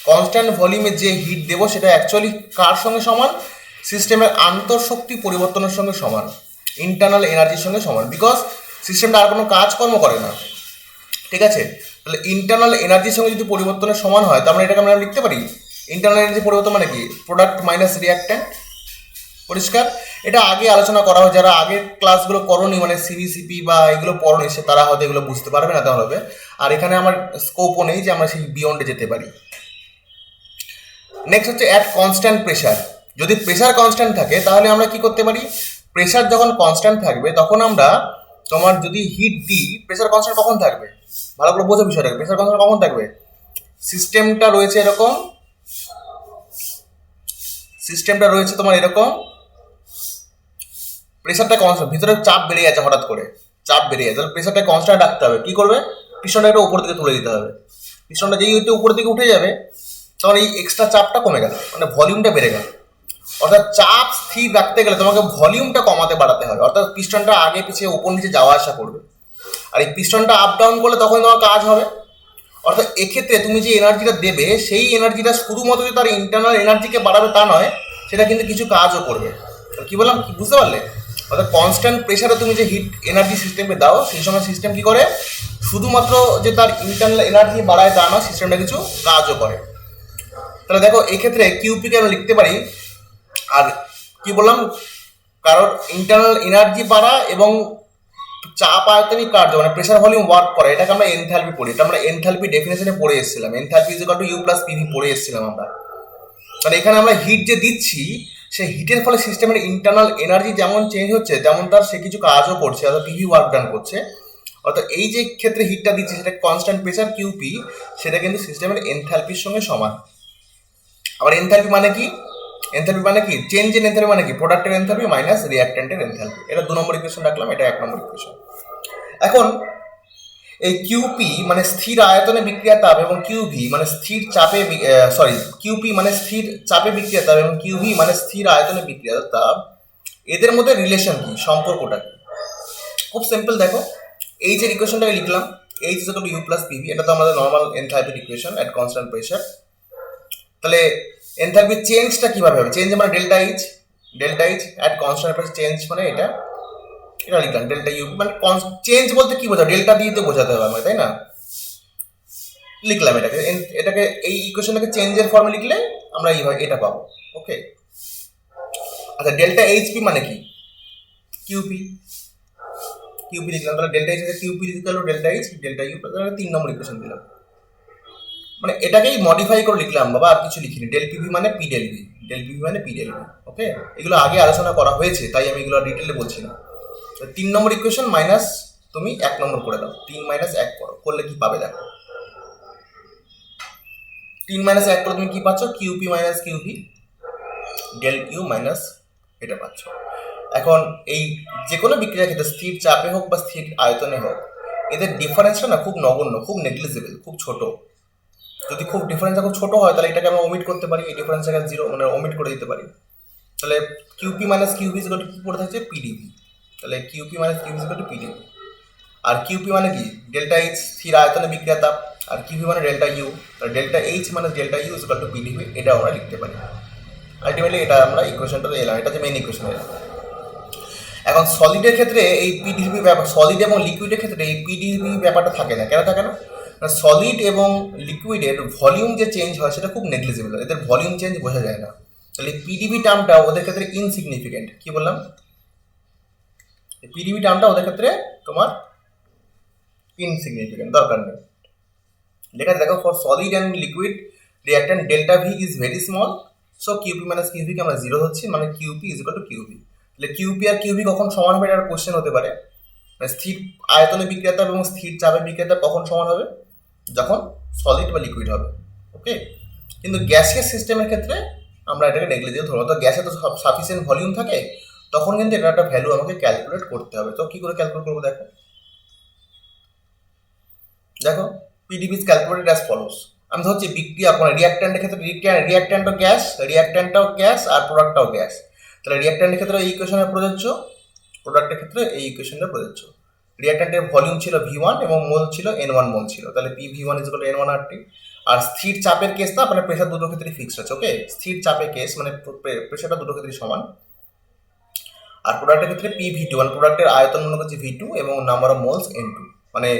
কনস্ট্যান্ট ভলিউমে যে হিট দেবো সেটা অ্যাকচুয়ালি কার সঙ্গে সমান? সিস্টেমের আন্তঃশক্তি পরিবর্তনের সঙ্গে সমান, ইন্টারনাল এনার্জির সঙ্গে সমান। বিকজ সিস্টেমটা আর কোনো কাজকর্ম করে না, ঠিক আছে? তাহলে ইন্টারনাল এনার্জির সঙ্গে যদি পরিবর্তনের সমান হয়, তার মানে এটাকে আমরা লিখতে পারি ইন্টারনাল এনার্জি পরিবর্তন মানে কি? Product minus reactant. পরিষ্কার? এটা আগে আলোচনা করা হয়, যারা আগের ক্লাসগুলো করনি, মানে সিবিসিপি বা এগুলো পড়নি, সে তারা হয়তো এগুলো বুঝতে পারবে না তাহলে। আর এখানে আমার স্কোপও নেই যে আমরা সেই বিয়ন্ডে যেতে পারি। নেক্সট হচ্ছে অ্যাট কনস্ট্যান্ট প্রেশার। যদি প্রেশার কনস্ট্যান্ট থাকে তাহলে আমরা কি করতে পারি? প্রেশার যখন কনস্ট্যান্ট থাকবে তখন আমরা তোমার যদি হিট দিই, প্রেশার কনস্ট্যান্ট কখন থাকবে? ভালো করে বোঝো বিষয়টাকে। প্রেশার কনস্ট্যান্ট কখন থাকবে? সিস্টেমটা রয়েছে এরকম, সিস্টেমটা রয়েছে তোমার এরকম, প্রেশারটা কনস্ট্যান্ট, ভিতরে চাপ বেড়ে যাচ্ছে, হঠাৎ করে চাপ বেড়ে যাচ্ছে, তাহলে প্রেশারটা কনস্ট্যান্ট রাখতে হবে। কি করবে? পিস্টনটা একটু উপর দিকে তুলে দিতে হবে। পিস্টনটা যেই একটু উপর দিকে উঠে যাবে, তখন এই এক্সট্রা চাপটা কমে গেল, মানে ভলিউমটা বেড়ে গেল। অর্থাৎ চাপ স্থির রাখতে গেলে তোমাকে ভলিউমটা কমাতে বাড়াতে হবে, অর্থাৎ পিস্টনটা আগে পিছিয়ে উপর নিচে যাওয়া আসা করবে। আর এই পিস্টনটা আপ ডাউন করলে তখন তোমার কাজ হবে। অর্থাৎ এক্ষেত্রে তুমি যে এনার্জিটা দেবে, সেই এনার্জিটা শুধুমাত্র যে তার ইন্টারনাল এনার্জিকে বাড়াবে তা নয়, সেটা কিন্তু কিছু কাজও করবে। কি বললাম, কি বুঝতে পারলে? অর্থাৎ কনস্ট্যান্ট প্রেশারে তুমি যে হিট এনার্জি সিস্টেমকে দাও, সেই সময় সিস্টেম কি করে? শুধুমাত্র যে তার ইন্টারনাল এনার্জি বাড়ায় তা নয়, সিস্টেমটা কিছু কাজও করে। তাহলে দেখো এই ক্ষেত্রে কিউপিকে আমরা লিখতে পারি, আর কি বললাম, কারণ ইন্টারনাল এনার্জি বাড়া এবং চাপ আয়তনিক কার্য মানে প্রেসার ভলিউম ওয়ার্ক করে, এটাকে আমরা এনথালপি পড়ি। এটা আমরা এনথালপি ডেফিনেশনে পড়ে এসেছিলাম, enthalpy is equal to U plus PV পড়ে এসেছিলাম আমরা। তাহলে এখানে আমরা হিট যে দিচ্ছি, সেই হিটের ফলে সিস্টেমের ইন্টারনাল এনার্জি যেমন চেঞ্জ হচ্ছে, তেমন তার সে কিছু কাজও করছে, অর্থাৎ পিভি ওয়ার্ক ডান করছে। অর্থাৎ এই যে ক্ষেত্রে হিটটা দিচ্ছি সেটা কনস্ট্যান্ট প্রেসার কিউপি, সেটা কিন্তু সিস্টেমের এনথালপির সঙ্গে সমান। আবার এনথালপি মানে কি? এনথালপি মানে কি? চেঞ্জ ইন এনথালপি মানে কি? প্রোডাক্টের এনথালপি মাইনাস রিঅ্যাক্ট্যান্টের এনথালপি। এটা 2 নম্বর ইকুয়েশন রাখলাম, এটা 1 নম্বর ইকুয়েশন। এখন এই কিউপি মানে স্থির আয়তনে বিক্রিয়া তাপ এবং কিউভি মানে স্থির চাপে, কিউপি মানে স্থির চাপে বিক্রিয়া তাপ এবং কিউভি মানে স্থির আয়তনে বিক্রিয়া তাপ, এদের মধ্যে রিলেশন কি, সম্পর্কটা কি? খুব সিম্পল, দেখো এইচ এর ইকুয়েশনটাকে লিখলাম, H is equal to U plus PV, এটা তো আমাদের নর্মাল এনথালপির ইকুয়েশন এট কনস্ট্যান্ট প্রেসার। তাহলে এনথালপির চেঞ্জটা কিভাবে হবে? চেঞ্জ মানে delta H at constant pressure change মানে এটা লিখলাম ডেল্টা ইউ, মানে চেঞ্জ বলতে কি বোঝায়? ডেল্টা দিয়ে তো বোঝাতে হবে আমাকে, তাই না? লিখলাম এটাকে এই ইকুয়েশনটাকে চেঞ্জের ফর্মে লিখলে আমরা এইভাবে এটা পাবো। ওকে, আচ্ছা ডেল্টা এইচপি মানে কি? কিউপি লিখলাম, তাহলে delta H QP equal to delta H delta U, 3 number equation দিলাম। মানে এটাকেই মডিফাই করে লিখলাম বাবা, আর কিছু লিখিনি। ডেল পিভি মানে পি ডেল ভি, ওকে। এগুলো আগে আলোচনা করা হয়েছে, তাই আমি এগুলো ডিটেলে বলছি না। 3 নম্বর ইকুয়েশন মাইনাস তুমি 1 নম্বর করে দাও, 3 মাইনাস 1 করলে কি পাবে দেখো। 3 মাইনাস 1 করলে তুমি কি পাচ্ছ? QP minus QV del U minus এটা পাচ্ছ। এখন এই যে কোনো বিক্রিয়ার ক্ষেত্রে স্থির চাপে হোক বা স্থির আয়তনে হোক, এদের ডিফারেন্সটা না খুব নগণ্য, খুব নেগলিজেবল, খুব ছোট। যদি খুব ডিফারেন্সটা খুব ছোট হয় তাহলে এটাকে আমরা ওমিট করতে পারি, এই ডিফারেন্সটাকে জিরো মানে ওমিট করে দিতে পারি। তাহলে QP minus QV equal to কি পড়ে থাকছে? পিডিভি। তাহলে QP minus QV equal to PDV. আর কিউপি মানে কি? ডেল্টা এইচ স্থির আয়তনে বিক্রিয়া তাপ, আর কিউভি মানে ডেল্টা ইউ। তাহলে ডেল্টা এইচ মানে delta U equal to PDV, এটা আমরা লিখতে পারি। আলটিমেটলি এটা আমরা ইকুয়েশনটা এলাম, এটা হচ্ছে মেইন ইকুয়েশন এলাম। এখন সলিডের ক্ষেত্রে এই পিডিভি ব্যাপার, সলিড এবং লিকুইডের ক্ষেত্রে এই পিডিভি ব্যাপারটা থাকে না। কেন থাকে না? সলিড এবং লিকুইডের ভলিউম যে চেঞ্জ হয় সেটা খুব নেগলিজেবল, এদের ভলিউম চেঞ্জ বোঝা যায় না। তাহলে পিডিভি টার্মটা ওদের ক্ষেত্রে ইনসিগনিফিকেন্ট। কি বললাম? পিডিভি টার্মটা ওদের ক্ষেত্রে তোমার ইনসিগনিফিকেন্ট, দরকার নেই। লেখা দেখো, for solid and liquid reactant delta V is very small, so QP minus কিউভিকে আমরা জিরো ধরছি, মানে QP is equal to QV. তাহলে কিউপি আর কিউভি কখন সমান হবে, এটা কোশ্চেন হতে পারে। স্থির আয়তনে বিক্রিয়া এবং স্থির চাপের বিক্রিয়া কখন সমান হবে? যখন সলিড বা লিকুইড হবে। ওকে, কিন্তু গ্যাসিয়াস সিস্টেমের ক্ষেত্রে আমরা এটাকে নেগলিজেবল ধরবো। তো গ্যাসে তো সাফিসিয়েন্ট ভলিউম থাকে, তখন কিন্তু এটা একটা ভ্যালু আমাকে ক্যালকুলেট করতে হবে। তো কি করে ক্যালকুলেট করবো দেখো, PDV is calculated as follows. আমি ধরছি বিক্রিয়া মানে রিঅ্যাক্ট্যান্টের ক্ষেত্রে রিঅ্যাক্ট্যান্টও গ্যাস আর প্রোডাক্টটাও গ্যাস। তাহলে রিঅ্যাক্ট্যান্টের ক্ষেত্রে এই ইকুয়েশনে প্রযোজ্য, প্রোডাক্টের ক্ষেত্রে এই ইকুয়েশনটা প্রযোজ্য। রিঅ্যাক্ট্যান্টের ভলিউম ছিল V1 এবং মোল ছিল N1 মোল ছিল, তাহলে PV1 is equal to N1 RT। আর স্থির চাপের কেস না, মানে প্রেশার দুটো ক্ষেত্রেই ফিক্সড আছে। ওকে, স্থির চাপের কেস মানে প্রেশারটা দুটো ক্ষেত্রেই সমান। আর প্রোডাক্টের ক্ষেত্রে PV2 মানে প্রোডাক্টের আয়তন মনে করছি V2 এবং নাম্বার অফ মোলস N2, মানে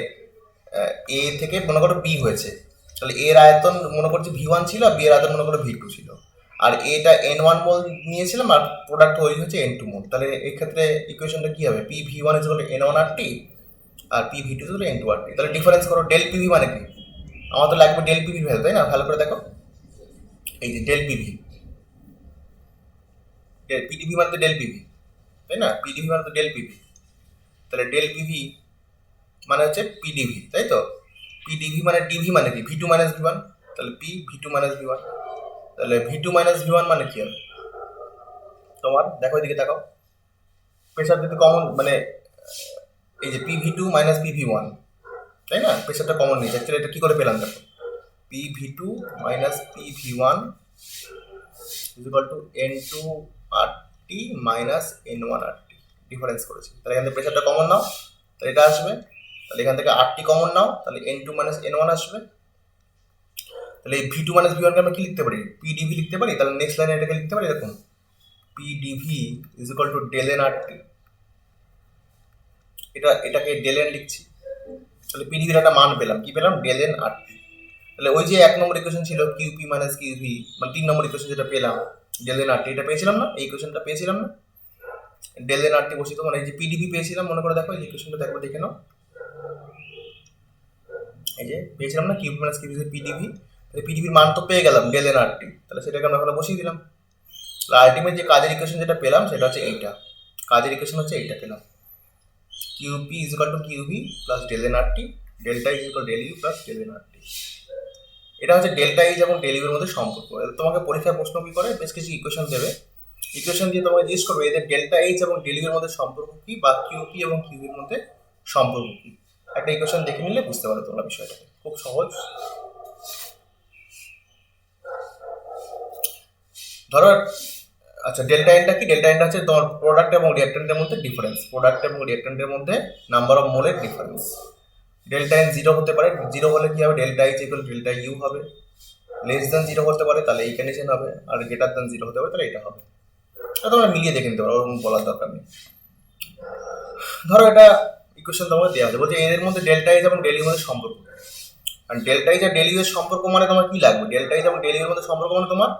এ থেকে মনে করো বি হয়েছে, তাহলে এর আয়তন মনে করছি V1 ছিল আর বি এর আয়তন মনে করো V2 ছিল, আর এটা N1 মোল নিয়েছিলাম আর প্রোডাক্ট তৈরি হচ্ছে N2 মোল। তাহলে এই ক্ষেত্রে ইকুয়েশনটা কি হবে? PV1 is equal to N1 RT আর PV2 is equal to N2 RT। তাহলে ডিফারেন্স করো, ডেল পিভি মানে কি? আমার তো লাগবে ডেল পিভি ভ্যালু, তাই না? ভালো করে দেখো, এই যে ডেল পিভি, পিডিভি মানে তো ডেল পিভি, তাই না? পিডিভি মানে তো ডেল পিভি। তাহলে ডেল পিভি মানে হচ্ছে পিডিভি, তাই তো? পিডিভি মানে ডিভি মানে কি? V2 মাইনাস V1, তাহলে P V2 মাইনাস V1। তাহলে V2 মাইনাস V1 মানে কি হবে তোমার? দেখো এদিকে তাকাও, প্রেশার যদি কমন মানে এই যে PV2 মাইনাস PV1, তাই না? প্রেশারটা কমন নিয়েছে, অ্যাকচুয়ালি এটা কি করে পেলাম দেখো, PV2 minus PV1 is equal to N2 RT minus N1 RT, difference করেছি। তাহলে এখান থেকে প্রেশারটা কমন নাও, তাহলে এটা আসবে। তাহলে এখান থেকে RT কমন নাও, তাহলে N2 মাইনাস N1 আসবে। তাহলে এই V2 মাইনাস V1কে আমরা কি লিখতে পারি? PDV লিখতে পারি। তাহলে নেক্সট লাইনে এটাকে লিখতে পারি এরকম, PDV is equal to del N RT। এটাকে ডেল এন লিখছি। তাহলে পিডিভির একটা মান পেলাম, কি পেলাম? Del N RT। তাহলে ওই যে 1 নম্বর ইকুয়েশন ছিল কিউপি মাইনাস কিউভি, মানে 3 নম্বর ইকুয়েশন যেটা পেলাম ডেল এন RT, এটা পেয়েছিলাম না? এই ইকুয়েশনটা পেয়েছিলাম না? ডেল এন RT বসিত, মানে এই যে পিডিভি পেয়েছিলাম, মনে করে দেখো এই ইকুয়েশনটা দেখো, দেখে নাও, এই যে পেয়েছিলাম না কিউপি মাইনাস কিউভি পিডিভি। তাহলে পিডিভির মান তো পেয়ে গেলাম ডেল এন RT, তাহলে সেটাকে আমরা ওখানে বসিয়ে দিলাম। তাহলে আলটিমেট যে কাজের ইকুয়েশন যেটা পেলাম সেটা হচ্ছে এইটা, কাজের ইকুয়েশন হচ্ছে এইটা পেলাম, QP is equal to QV plus del N RT, delta is equal del U plus del N RT। এটা হচ্ছে ডেল্টা এইচ এবং ডেল ইউ এর মধ্যে সম্পর্ক। তোমাকে পরীক্ষায় প্রশ্ন কি করে, বেশ কিছু ইকুয়েশন দেবে, ইকুয়েশন দিয়ে তোমাকে জিজ্ঞেস করবে এদের ডেল্টা এইচ এবং ডেল ইউ এর মধ্যে সম্পর্ক কি, বা কিউপি এবং কিউ এর মধ্যে সম্পর্ক কি। একটা ইকুয়েশন দেখে নিলে বুঝতে পারো তোমরা বিষয়টাকে, খুব সহজ। ধরো আচ্ছা ডেল্টা এনটা কি? ডেল্টা এনটা হচ্ছে তোমার প্রোডাক্ট এবং রিঅ্যাক্ট্যান্টের মধ্যে ডিফারেন্স, প্রোডাক্ট এবং রিঅ্যাক্ট্যান্টের মধ্যে নাম্বার অফ মোলের ডিফারেন্স। ডেল্টা এন জিরো হতে পারে, জিরো হলে কি হবে? Delta H equal delta U হবে। লেস দেন জিরো হতে পারে, তাহলে এই কন্ডিশন হবে, আর গ্রেটার দেন জিরো হতে পারে, তাহলে এটা হবে। এটা তোমরা মিলিয়ে দেখে নিতে পারো, ওরকম বলার দরকার নেই। ধরো এটা ইকুয়েশন তোমাকে দেওয়া আছে, বলছে এর মধ্যে ডেল্টা এইচ এবং ডেল ইউ মধ্যে সম্পর্ক। আর ডেল্টা এইচ আর ডেল ইউ এর সম্পর্ক মানে তোমার কি লাগবে? ডেল্টা এইচ এবং ডেল ইউ এর মধ্যে সম্পর্ক মানে তোমার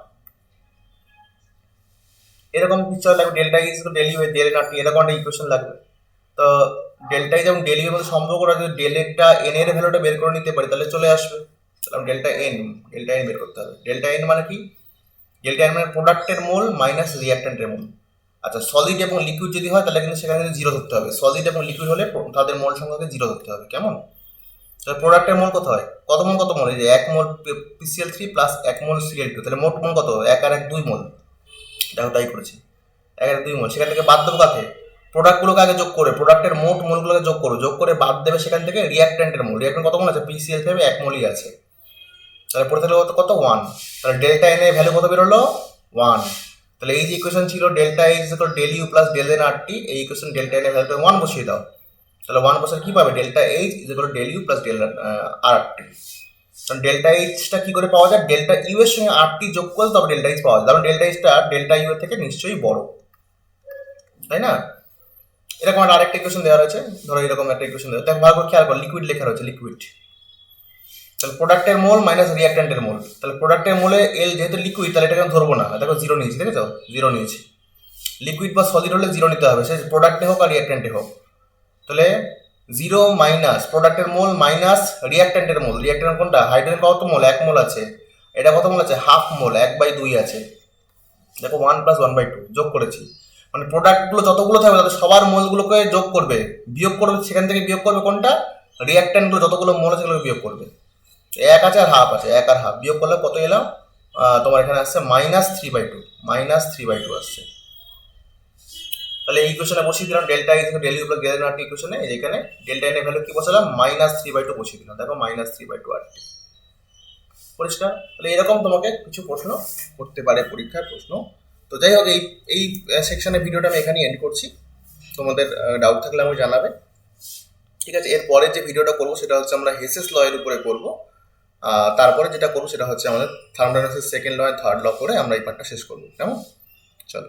এরকম পিকচার লাগবে, delta is del U del N R T, এরকম একটা ইকুয়েশন লাগবে। তো ডেল্টা ইজ এবং ডেল ইউ এর মধ্যে সম্পর্কটা যদি ডেল এরটা এন এর ভ্যালুটা বের করে নিতে পারি তাহলে চলে আসবে। তাহলে ডেল্টা এন বের করতে হবে। ডেল্টা এন মানে কি? ডেল্টা এন মানে প্রোডাক্টের মোল মাইনাস রিঅ্যাক্ট্যান্টের মোল। আচ্ছা সলিড এবং লিকুইড যদি হয় তাহলে কিন্তু সেখানে কিন্তু জিরো ধরতে হবে। সলিড এবং লিকুইড হলে তাদের মোল সংখ্যাকে জিরো ধরতে হবে, কেমন? তাহলে প্রোডাক্টের মোল কত হয়? কত মোল? এই যে 1 মোল পিসিএল3 প্লাস 1 মোল সিএল2, তাহলে মোট মোল কত? 1 আর 1 2 মোল। দেখো তাই করেছি, 1 আর 2 মোল। সেখান থেকে বাদ দেবো কাকে? প্রোডাক্টগুলোকে আগে যোগ করে, প্রোডাক্টের মোট মোলগুলোকে যোগ করো, যোগ করে বাদ দেবে সেখান থেকে রিঅ্যাক্ট্যান্টের মোল। রিঅ্যাক্ট্যান্ট কত মোল আছে? পিসিএল5 1 মোলই আছে, তাহলে পড়ে থাকলে কত? 1। তাহলে ডেল্টা এন এর ভ্যালু কত বেরোলো? 1। তাহলে এই যে ইকুয়েশন ছিল delta H equal del U plus del N R T, এই ইকুয়েশন ডেল্টা এন এর ভ্যালুটা 1 বসিয়ে দাও। তাহলে 1 বসে কি পাবে? Delta H equal del U plus del R T. কারণ ডেল্টা এইচটা কি করে পাওয়া যায়? ডেল্টা ইউ এর সঙ্গে আর টি যোগ করলে তবে ডেল্টা এইচ পাওয়া যায়, কারণ ডেল্টা এইচটা ডেল্টা ইউ এর থেকে নিশ্চয়ই বড়, তাই না? এরকম একটা আরেকটা ইকুয়েশন দেওয়া রয়েছে, ধরো এরকম একটা ইকুয়েশন দেওয়া, দেখো ভালো করে খেয়াল করো, লিকুইড লেখা রয়েছে, লিকুইড। তাহলে প্রোডাক্টের মোল মাইনাস রিঅ্যাক্ট্যান্টের মোল। তাহলে প্রোডাক্টের মোলে এল যেহেতু লিকুইড, তাহলে এটাকে ধরবো না, দেখো জিরো নিয়েছি, দেখেছো? জিরো নিয়েছি। লিকুইড বা সলিড হলে জিরো নিতে হবে, সে প্রোডাক্টে হোক আর রিঅ্যাক্ট্যান্টে হোক। তাহলে জিরো মাইনাস প্রোডাক্টের মোল মাইনাস রিঅ্যাক্ট্যান্টের মোল। রিঅ্যাক্ট্যান্ট কোনটা? হাইড্রোজেন কত মোল? 1 মোল আছে। এটা কত মোল আছে? হাফ মোল, 1/2 আছে। দেখো 1 + 1/2 যোগ করেছি, মানে প্রোডাক্টগুলো যতগুলো থাকবে তাদের সবার মোলগুলোকে যোগ করবে, বিয়োগ করবে, সেখান থেকে বিয়োগ করবে কোনটা? রিঅ্যাক্ট্যান্টগুলো যতগুলো মোল আছে সেগুলোকে বিয়োগ করবে। 1 আছে আর হাফ আছে, 1 আর হাফ বিয়োগ করলে কত এলাম? তোমার এখানে আসছে -3/2 আসছে। তাহলে এই ইকুয়েশনে বসিয়ে দিলাম delta is del U plus del N R T ইকুয়েশনে, এখানে ডেল্টা এন এর ভ্যালু কি বসালাম? -3/2 বসিয়ে দিলাম, দেখো -3/2 আর টি। পরিষ্কার? তাহলে এরকম তোমাকে কিছু প্রশ্ন করতে পারে পরীক্ষার প্রশ্ন। তো যাই হোক, এই সেকশনের ভিডিওটা আমি এখানেই এন্ড করছি। তোমাদের ডাউট থাকলে আমাকে জানাবে, ঠিক আছে? এরপরে যে ভিডিওটা করবো সেটা হচ্ছে আমরা হেসেস ল এর উপরে করবো। তারপরে যেটা করবো সেটা হচ্ছে আমাদের থার্মোডাইনামিক্সের সেকেন্ড ল, থার্ড ল করে আমরা এই পার্টটা শেষ করবো, কেমন? চলো।